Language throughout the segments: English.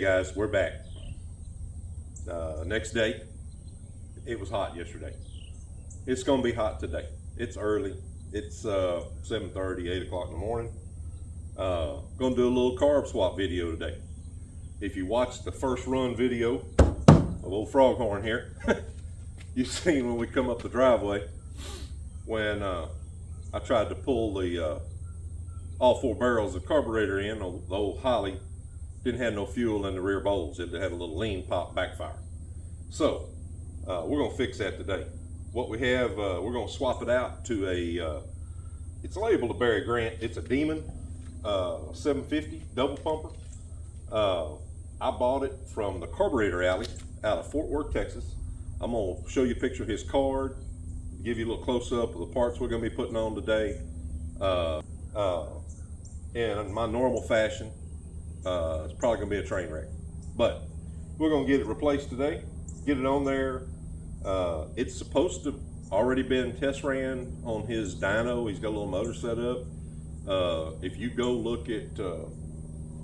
guys, we're back. Next day. It was hot yesterday. It's gonna be hot today. It's early. It's 7:30, 8 o'clock in the morning. Gonna do a little carb swap video today. If you watched the first run video of old Foghorn here, you've seen when we come up the driveway when I tried to pull the all 4 barrels of carburetor in on the old Holly. Didn't have no fuel in the rear bowls. It had a little lean pop backfire. So we're gonna fix that today. What we have, we're gonna swap it out to a, it's labeled a Barry Grant. It's a Demon 750 double pumper. I bought it from the Carburetor Alley out of Fort Worth, Texas. I'm gonna show you a picture of his card, give you a little close up of the parts we're gonna be putting on today. In my normal fashion, it's probably gonna be a train wreck, but we're gonna get it replaced today, get it on there. It's supposed to already been test ran on his dyno. He's got a little motor set up. If you go look at,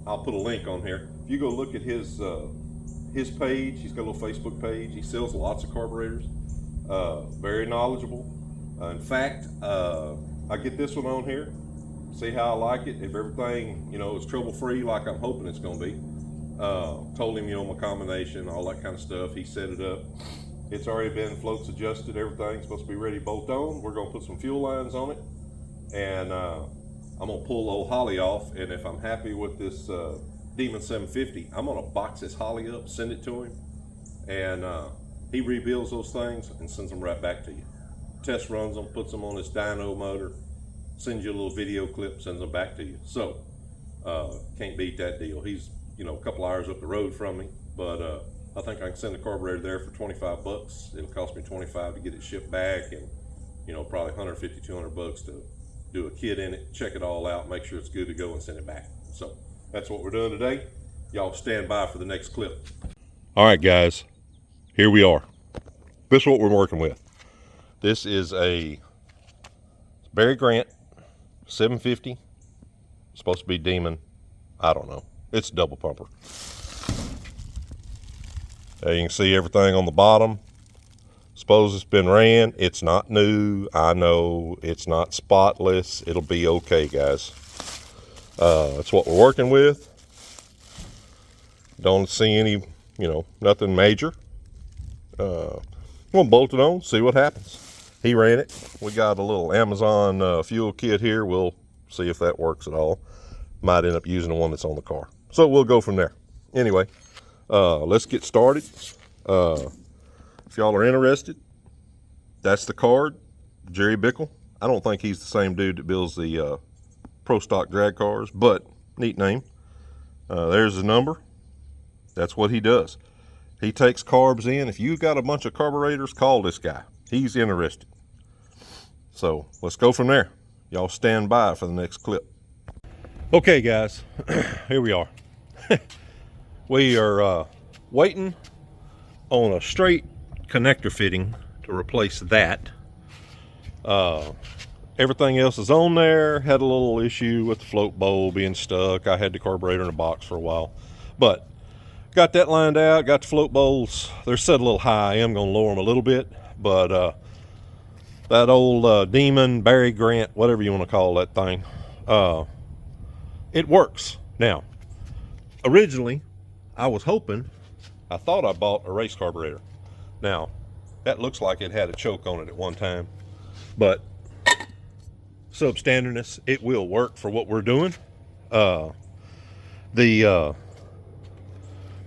I'll put a link on here. If you go look at his page, he's got a little Facebook page. He sells lots of carburetors. Very knowledgeable. In fact, I get this one on here, see how I like it. If everything, you know, is trouble-free like I'm hoping it's gonna be. Told him, you know, my combination, all that kind of stuff. He set it up. It's already been floats adjusted, everything's supposed to be ready to bolt on. We're gonna put some fuel lines on it, and I'm gonna pull old Holly off, and if I'm happy with this Demon 750, I'm gonna box this Holly up, send it to him, and he rebuilds those things and sends them right back to you. Test runs them, puts them on his dyno motor, sends you a little video clip, sends them back to you. So can't beat that deal. He's, you know, a couple hours up the road from me, but I think I can send the carburetor there for 25 bucks. It'll cost me 25 to get it shipped back, and you know, probably 150, 200 bucks to do a kit in it, check it all out, make sure it's good to go, and send it back. So that's what we're doing today. Y'all stand by for the next clip. All right, guys, here we are. This is what we're working with. This is a Barry Grant 750, supposed to be Demon. I don't know. It's a double pumper. You can see everything on the bottom. Suppose it's been ran. It's not new. I know it's not spotless. It'll be okay, guys. That's what we're working with. Don't see any, you know, nothing major. We'll bolt it on, see what happens. He ran it. We got a little Amazon fuel kit here. We'll see if that works at all. Might end up using the one that's on the car. So we'll go from there. Anyway, let's get started. If y'all are interested, that's the card, Jerry Bickle. I don't think he's the same dude that builds the Pro Stock drag cars, but neat name. There's the number. That's what he does. He takes carbs in. If you've got a bunch of carburetors, call this guy. He's interested. So let's go from there. Y'all stand by for the next clip. Okay, guys, here we are. We are waiting on a straight connector fitting to replace that. Everything else is on there. Had a little issue with the float bowl being stuck. I had the carburetor in a box for a while, but got that lined out. Got the float bowls, they're set a little high. I am going to lower them a little bit, but that old Demon, Barry Grant, whatever you want to call that thing, it works. Now, originally I thought I bought a race carburetor. Now, that looks like it had a choke on it at one time, but substandardness, it will work for what we're doing. The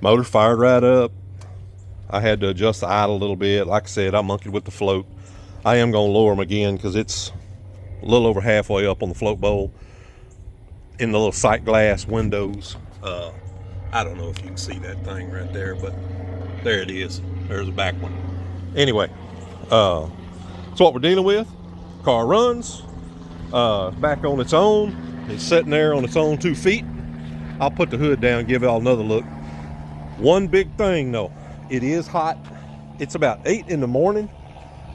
motor fired right up. I had to adjust the idle a little bit. Like I said, I monkeyed with the float. I am going to lower them again because it's a little over halfway up on the float bowl in the little sight glass windows. I don't know if you can see that thing right there, but there it is. There's the back one. Anyway, so what we're dealing with, car runs, back on its own. It's sitting there on its own 2 feet. I'll put the hood down, give it all another look. One big thing though, it is hot. It's about 8 in the morning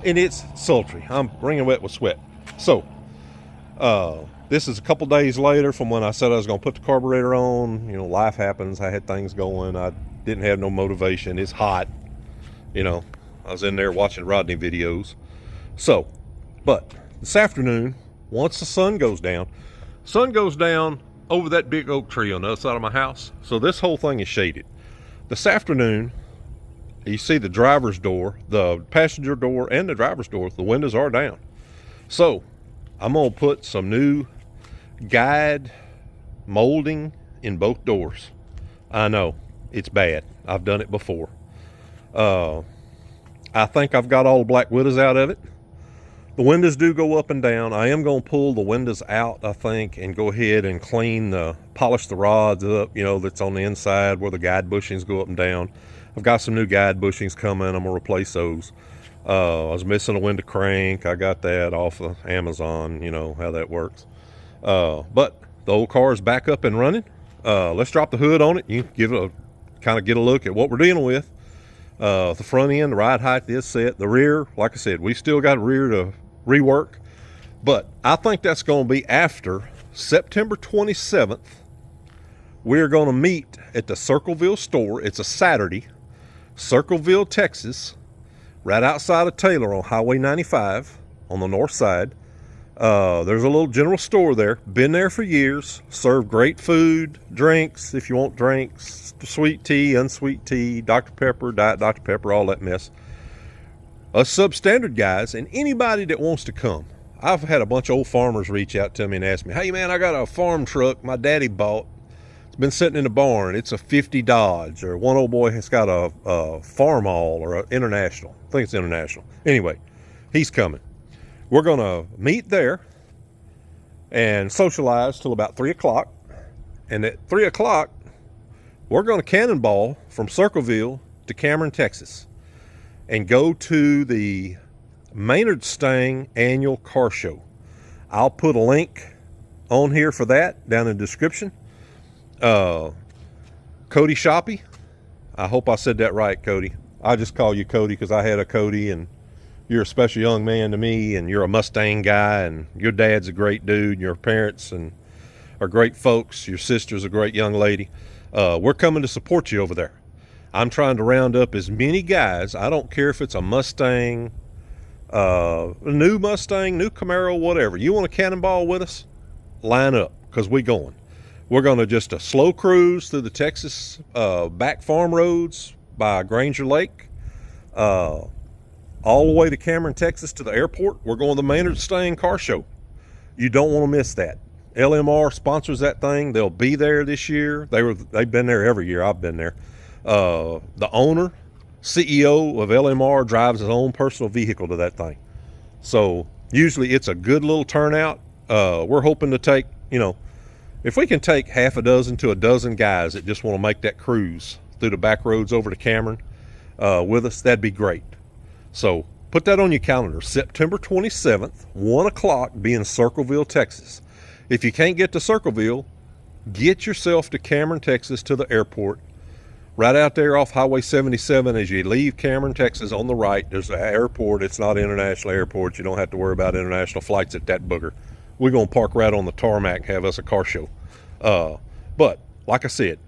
and it's sultry. I'm wringing wet with sweat. So This is a couple days later from when I said I was going to put the carburetor on. You know, life happens. I had things going. I didn't have no motivation. It's hot. You know, I was in there watching Rodney videos. So, but this afternoon, once the sun goes down over that big oak tree on the other side of my house. So this whole thing is shaded. This afternoon, you see the driver's door, the passenger door, and the driver's door. The windows are down. So I'm going to put some new guide molding in both doors. I know it's bad. I've done it before. I think I've got all the black windows out of it. The windows do go up and down. I am going to pull the windows out, I think, and go ahead and polish the rods up, you know, that's on the inside where the guide bushings go up and down. I've got some new guide bushings coming. I'm going to replace those. I was missing a window crank. I got that off of Amazon, you know how that works. But the old car is back up and running. Let's drop the hood on it. You can kind of get a look at what we're dealing with. The front end, the ride height is set. The rear, like I said, we still got a rear to rework. But I think that's going to be after September 27th. We're going to meet at the Circleville store. It's a Saturday. Circleville, Texas. Right outside of Taylor on Highway 95 on the north side. There's a little general store there. Been there for years. Serve great food, drinks, if you want drinks, sweet tea, unsweet tea, Dr. Pepper, Diet Dr. Pepper, all that mess. Us substandard guys and anybody that wants to come. I've had a bunch of old farmers reach out to me and ask me, hey man, I got a farm truck my daddy bought. It's been sitting in the barn. It's a 50 Dodge. Or one old boy has got a Farm All or an International. I think it's International. Anyway, he's coming. We're going to meet there and socialize till about 3 o'clock. And at 3 o'clock, we're going to cannonball from Circleville to Cameron, Texas, and go to the Maynard Stang annual car show. I'll put a link on here for that down in the description. Cody Shoppy. I hope I said that right, Cody. I just call you Cody because I had a Cody, and you're a special young man to me, and you're a Mustang guy, and your dad's a great dude, and your parents are great folks. Your sister's a great young lady. We're coming to support you over there. I'm trying to round up as many guys. I don't care if it's a Mustang, a new Mustang, new Camaro, whatever. You want to cannonball with us? Line up, because we going. We're going to just a slow cruise through the Texas back farm roads by Granger Lake, all the way to Cameron, Texas to the airport. We're going to the Maynard Stang car show. You don't want to miss that. LMR sponsors that thing. They'll be there this year. They've been there every year. I've been there. The owner, CEO of LMR, drives his own personal vehicle to that thing. So usually it's a good little turnout. We're hoping to take, if we can take half a dozen to a dozen guys that just want to make that cruise through the back roads over to Cameron with us, that'd be great. So put that on your calendar. September 27th, 1 o'clock, be in Circleville, Texas. If you can't get to Circleville, get yourself to Cameron, Texas, to the airport. Right out there off Highway 77 as you leave Cameron, Texas, on the right, there's an airport. It's not an international airport. You don't have to worry about international flights at that booger. We're going to park right on the tarmac and have us a car show. But, like I said,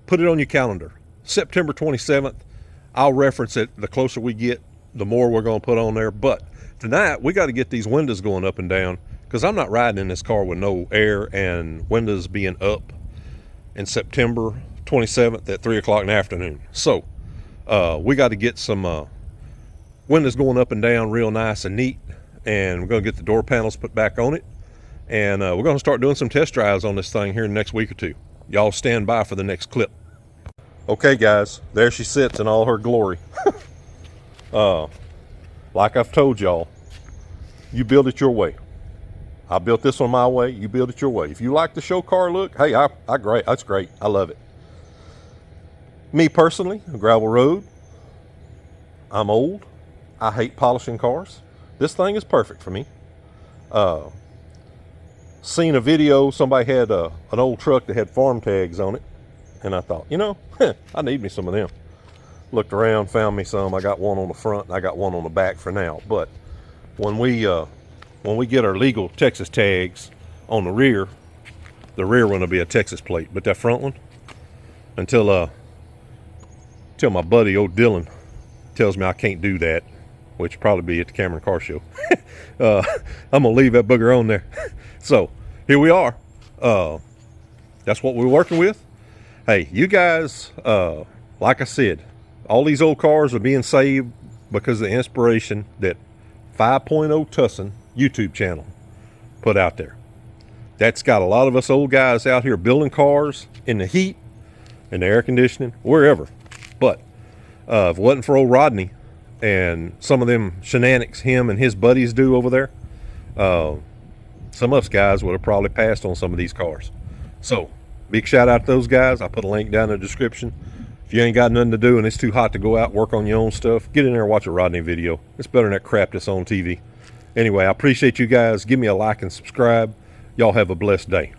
put it on your calendar. September 27th. I'll reference it. The closer we get, the more we're going to put on there. But tonight, we got to get these windows going up and down, because I'm not riding in this car with no air and windows being up in September 27th at 3 o'clock in the afternoon. So we got to get some windows going up and down real nice and neat, and we're going to get the door panels put back on it, and we're going to start doing some test drives on this thing here in the next week or two. Y'all stand by for the next clip. Okay guys, there she sits in all her glory. Like I've told y'all, you build it your way. I built this one my way. You build it your way. If you like the show car look, hey, that's great. I love it. Me personally, a gravel road. I'm old. I hate polishing cars. This thing is perfect for me. Seen a video, somebody had an old truck that had farm tags on it, and I thought, I need me some of them. Looked around, found me some. I got one on the front, and I got one on the back for now. But when we get our legal Texas tags, on the rear one will be a Texas plate, but that front one, until my buddy old Dylan tells me I can't do that, which will probably be at the Cameron Car Show. I'm gonna leave that booger on there. So here we are. That's what we're working with. Hey, you guys, like I said, all these old cars are being saved because of the inspiration that 5.0 Tussin YouTube channel put out there. That's got a lot of us old guys out here building cars in the heat and the air conditioning, wherever. But if it wasn't for old Rodney and some of them shenanigans him and his buddies do over there, some of us guys would have probably passed on some of these cars. So big shout out to those guys. I put a link down in the description. If you ain't got nothing to do and it's too hot to go out and work on your own stuff, get in there and watch a Rodney video. It's better than that crap that's on TV. Anyway, I appreciate you guys. Give me a like and subscribe. Y'all have a blessed day.